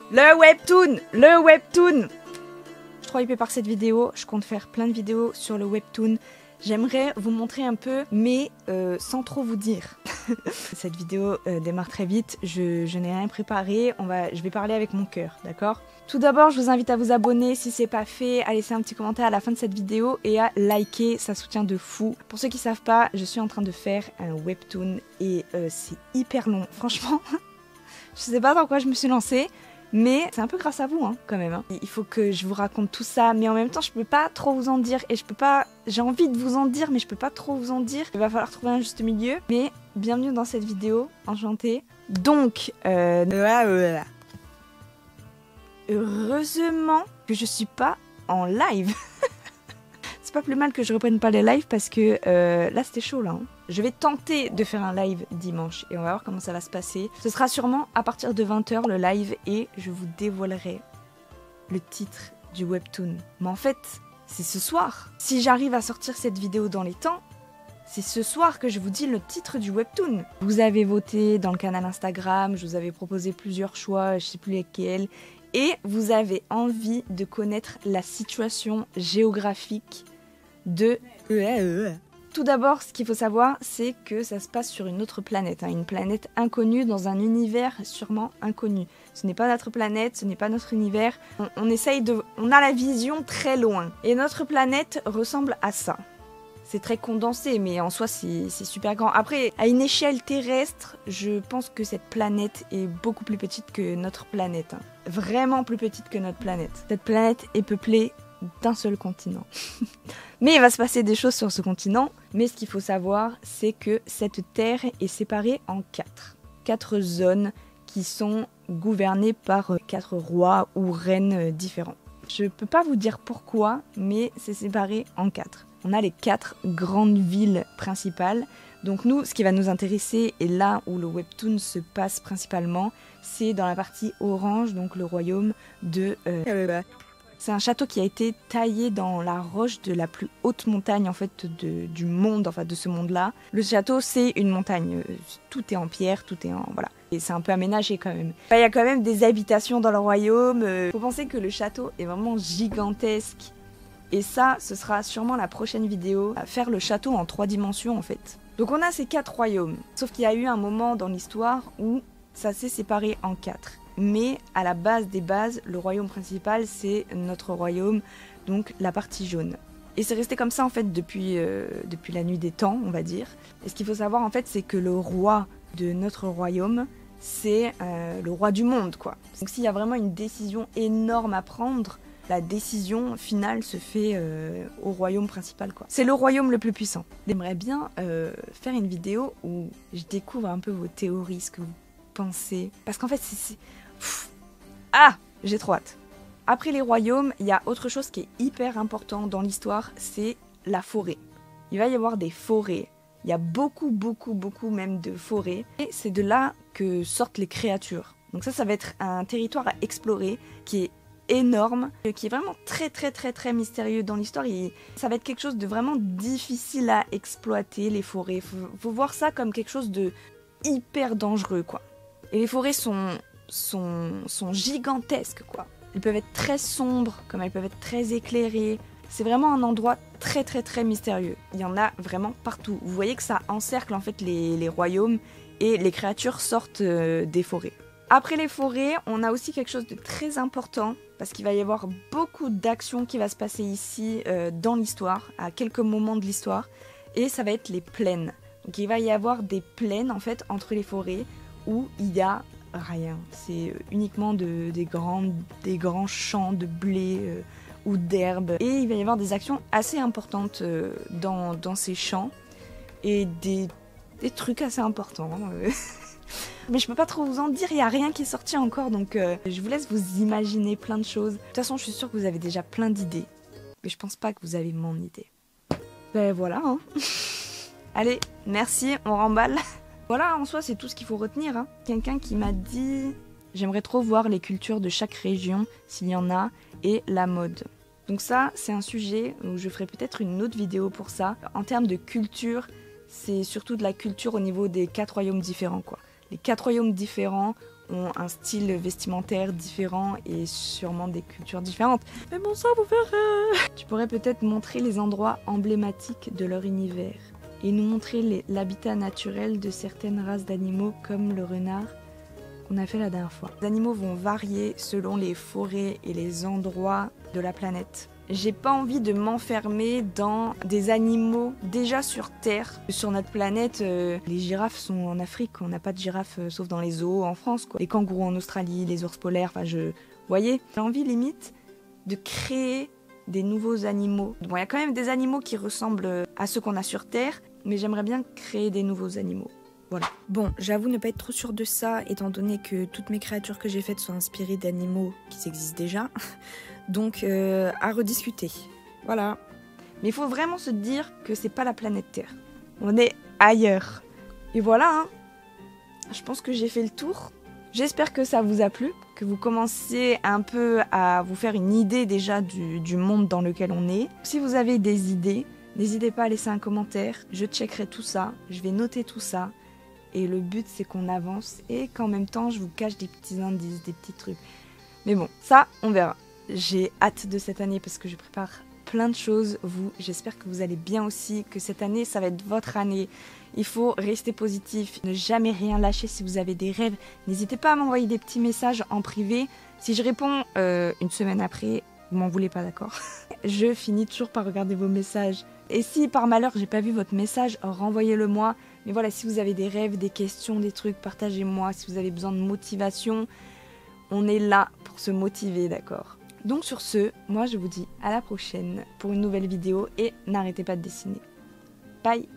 Le webtoon. Le webtoon. Je suis trop hypée par cette vidéo. Je compte faire plein de vidéos sur le webtoon. J'aimerais vous montrer un peu, mais sans trop vous dire. Cette vidéo démarre très vite, je n'ai rien préparé, je vais parler avec mon cœur, d'accord? Tout d'abord, je vous invite à vous abonner si c'est pas fait, à laisser un petit commentaire à la fin de cette vidéo et à liker, ça soutient de fou. Pour ceux qui savent pas, je suis en train de faire un webtoon et c'est hyper long, franchement. Je sais pas dans quoi je me suis lancée. Mais c'est un peu grâce à vous, hein, quand même. Hein. Il faut que je vous raconte tout ça, mais en même temps, je peux pas trop vous en dire. Et je peux pas... J'ai envie de vous en dire, mais je peux pas trop vous en dire. Il va falloir trouver un juste milieu. Mais bienvenue dans cette vidéo, enchantée. Donc, heureusement que je suis pas en live. C'est pas plus mal que je reprenne pas les lives parce que là, c'était chaud, là. Hein. Je vais tenter de faire un live dimanche et on va voir comment ça va se passer. Ce sera sûrement à partir de 20 h le live et je vous dévoilerai le titre du webtoon. Mais en fait, c'est ce soir. Si j'arrive à sortir cette vidéo dans les temps, c'est ce soir que je vous dis le titre du webtoon. Vous avez voté dans le canal Instagram, je vous avais proposé plusieurs choix, je sais plus lesquels. Et vous avez envie de connaître la situation géographique de... Tout d'abord, ce qu'il faut savoir, c'est que ça se passe sur une autre planète, hein, une planète inconnue dans un univers sûrement inconnu. Ce n'est pas notre planète, ce n'est pas notre univers. On a la vision très loin. Et notre planète ressemble à ça. C'est très condensé, mais en soi, c'est super grand. Après, à une échelle terrestre, je pense que cette planète est beaucoup plus petite que notre planète. Hein. Vraiment plus petite que notre planète. Cette planète est peuplée d'un seul continent. Mais il va se passer des choses sur ce continent. Mais ce qu'il faut savoir, c'est que cette terre est séparée en quatre zones qui sont gouvernées par 4 rois ou reines différents. Je peux pas vous dire pourquoi, mais c'est séparé en 4. On a les 4 grandes villes principales. Donc nous, ce qui va nous intéresser, et là où le webtoon se passe principalement, c'est dans la partie orange, donc le royaume de... C'est un château qui a été taillé dans la roche de la plus haute montagne en fait du monde, enfin de ce monde-là. Le château, c'est une montagne, tout est en pierre, tout est en... voilà. Et c'est un peu aménagé quand même. Enfin, il y a quand même des habitations dans le royaume. Faut penser que le château est vraiment gigantesque. Et ça, ce sera sûrement la prochaine vidéo, à faire le château en 3 dimensions en fait. Donc on a ces 4 royaumes. Sauf qu'il y a eu un moment dans l'histoire où ça s'est séparé en 4. Mais à la base des bases, le royaume principal, c'est notre royaume, donc la partie jaune. Et c'est resté comme ça en fait depuis la nuit des temps, on va dire. Et ce qu'il faut savoir en fait, c'est que le roi de notre royaume, c'est le roi du monde, quoi. Donc s'il y a vraiment une décision énorme à prendre, la décision finale se fait au royaume principal, quoi. C'est le royaume le plus puissant. J'aimerais bien faire une vidéo où je découvre un peu vos théories, ce que vous pensez. Parce qu'en fait, j'ai trop hâte. Après les royaumes, il y a autre chose qui est hyper important dans l'histoire, c'est la forêt. Il va y avoir des forêts. Il y a beaucoup même de forêts. Et c'est de là que sortent les créatures. Donc ça va être un territoire à explorer qui est énorme, qui est vraiment très mystérieux dans l'histoire. Ça va être quelque chose de vraiment difficile à exploiter, les forêts. Faut voir ça comme quelque chose de hyper dangereux, quoi. Et les forêts sont gigantesques, quoi. Elles peuvent être très sombres, comme elles peuvent être très éclairées. C'est vraiment un endroit très mystérieux. Il y en a vraiment partout. Vous voyez que ça encercle en fait les royaumes et les créatures sortent des forêts. Après les forêts, on a aussi quelque chose de très important parce qu'il va y avoir beaucoup d'actions qui va se passer ici dans l'histoire, à quelques moments de l'histoire. Et ça va être les plaines. Donc il va y avoir des plaines en fait entre les forêts où il y a rien. C'est uniquement des grands champs de blé ou d'herbe. Et il va y avoir des actions assez importantes dans ces champs et des trucs assez importants. Mais je peux pas trop vous en dire, il n'y a rien qui est sorti encore, donc je vous laisse vous imaginer plein de choses. De toute façon, je suis sûre que vous avez déjà plein d'idées, mais je pense pas que vous avez mon idée. Ben voilà, hein. Allez, merci, on remballe. Voilà, en soi, c'est tout ce qu'il faut retenir. Hein. Quelqu'un qui m'a dit « J'aimerais trop voir les cultures de chaque région, s'il y en a, et la mode. » Donc ça, c'est un sujet où je ferai peut-être une autre vidéo pour ça. En termes de culture, c'est surtout de la culture au niveau des 4 royaumes différents, quoi. Les 4 royaumes différents ont un style vestimentaire différent et sûrement des cultures différentes. Mais bon, ça vous verrez. Tu pourrais peut-être montrer les endroits emblématiques de leur univers et nous montrer l'habitat naturel de certaines races d'animaux comme le renard qu'on a fait la dernière fois. Les animaux vont varier selon les forêts et les endroits de la planète. J'ai pas envie de m'enfermer dans des animaux déjà sur Terre. Sur notre planète, les girafes sont en Afrique, on n'a pas de girafes sauf dans les zoos en France, quoi. Les kangourous en Australie, les ours polaires, enfin Vous voyez, j'ai envie limite de créer des nouveaux animaux. Bon, il y a quand même des animaux qui ressemblent à ceux qu'on a sur Terre, mais j'aimerais bien créer des nouveaux animaux. Voilà. Bon, j'avoue ne pas être trop sûre de ça, étant donné que toutes mes créatures que j'ai faites sont inspirées d'animaux qui existent déjà. Donc, à rediscuter. Voilà. Mais il faut vraiment se dire que c'est pas la planète Terre. On est ailleurs. Et voilà, hein. Je pense que j'ai fait le tour. J'espère que ça vous a plu, que vous commenciez un peu à vous faire une idée déjà du monde dans lequel on est. Si vous avez des idées, n'hésitez pas à laisser un commentaire. Je checkerai tout ça, je vais noter tout ça. Et le but, c'est qu'on avance et qu'en même temps, je vous cache des petits indices, des petits trucs. Mais bon, ça, on verra. J'ai hâte de cette année parce que je prépare plein de choses. J'espère que vous allez bien aussi, que cette année, ça va être votre année. Il faut rester positif, ne jamais rien lâcher si vous avez des rêves. N'hésitez pas à m'envoyer des petits messages en privé. Si je réponds une semaine après, vous m'en voulez pas, d'accord? Je finis toujours par regarder vos messages. Et si par malheur, j'ai pas vu votre message, renvoyez-le moi. Mais voilà, si vous avez des rêves, des questions, des trucs, partagez-moi. Si vous avez besoin de motivation, on est là pour se motiver, d'accord? Donc sur ce, moi je vous dis à la prochaine pour une nouvelle vidéo et n'arrêtez pas de dessiner. Bye!